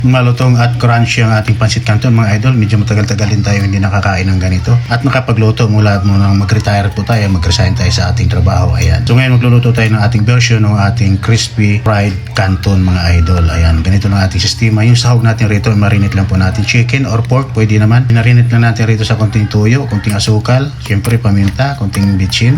Malutong at crunchy ang ating pancit canton mga idol. Medyo matagal-tagal din tayo hindi nakakain ng ganito. At nakapagluto mula nang mag-retire po tayo, mag-resign tayo sa ating trabaho. Ayan. So ngayon magluluto tayo ng ating version ng ating crispy fried canton mga idol. Ayan. Ganito lang ating sistema. Yung sahog natin rito, marinate lang po natin chicken or pork. Pwede naman. Marinate lang natin rito sa konting tuyo, konting asukal, syempre paminta, konting bitchin.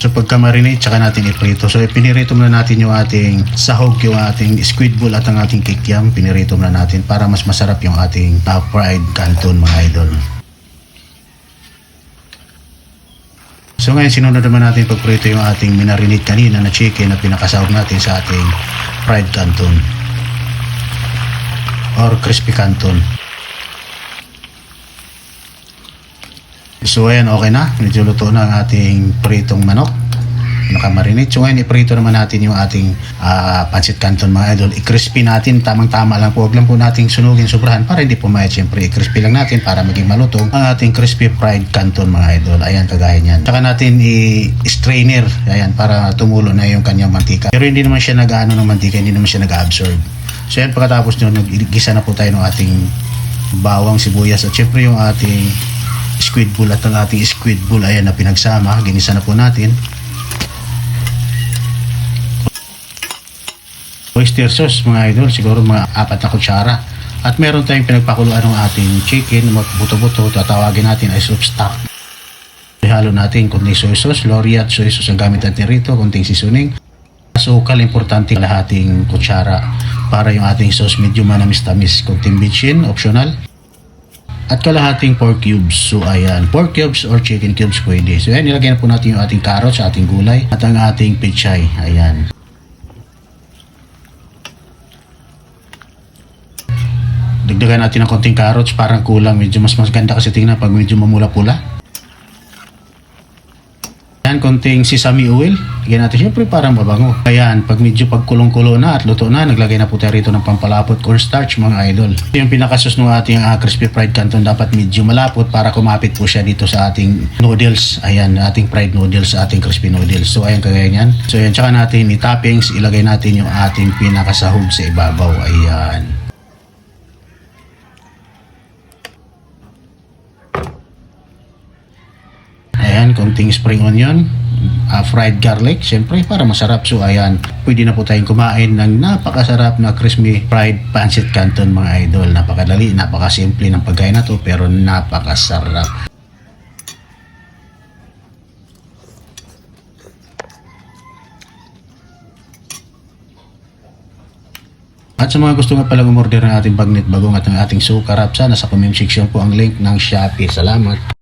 So pagka-marinate, tsaka natin iprito. So pinirito muna natin yung ating sahog, yung ating squid ball at ang ating kikiam. Pinirito muna natin para mas masarap yung ating fried canton mga idol. So ngayon sinunod naman natin pagprito yung ating minarinate kanina na chicken na pinakasahog natin sa ating fried canton or crispy canton. So ayan, okay na. Medyo luto na ang ating pritong manok. Nakamarinate. So ngayon, iprito naman natin yung ating pancit canton mga idol. I-crispy natin, tamang-tama lang po. Huwag lang po nating sunugin sobrahan para hindi pumayat. Siyempre, i-crispy lang natin para maging malutong ang ating crispy fried canton mga idol. Ayan, kagaya niyan. Saka natin i-strainer. Ayan, para tumulo na yung kanyang mantika. Pero hindi naman siya nag-ano ng mantika, hindi naman siya nag-absorb. So ayan, pagkatapos nyo, nag-igisa na po tayo ng ating bawang, sibuyas at siyempre yung ating squid ball at ang ating squid ball ayan na pinagsama, ginisa na po natin. Oyster sauce mga idol, siguro mga 4 na kutsara. At meron tayong pinagpakuluan ng ating chicken, buto-buto, tatawagin natin ay soup stock. Ihalo natin konting soy sauce, Loriat soy sauce ang gamit natin rito, konting seasoning. Asukal, importante kalahating kutsara para yung ating sauce medyo manamis-tamis. Konting bitchin, optional. At kalahating pork cubes. So ayan, pork cubes or chicken cubes pwede. So ayan, nilagyan na po natin yung ating carrots, ating gulay at ang ating pechay. Ayan. Dagdagan natin ng konting carrots, parang kulang. Medyo mas ganda kasi tingnan pag medyo mamula-pula. Ayan, konting sesame oil. Lagyan natin siyempre parang mabango. Ayan, pag medyo pagkulong-kulo na at luto na, naglagay na po tayo rito ng pampalapot cornstarch mga idol. Ito yung pinakasos ng ating crispy fried canton. Dapat medyo malapot para kumapit po siya dito sa ating noodles. Ayan, ating fried noodles, ating crispy noodles. So ayan, kagaya niyan. So ayan, tsaka natin i-toppings, ilagay natin yung ating pinakasahog sa ibabaw. Ayan. Ayan, konting spring onion, fried garlic, syempre para masarap. So ayan, pwede na po tayong kumain ng napakasarap na crispy fried pancit canton mga idol. Napakadali, napakasimple ng pagkain na to pero napakasarap. At sa mga gusto nga palang umorder ng ating bagnet bagong at ng ating sukarap, sana sa comment section po ang link ng Shopee. Salamat!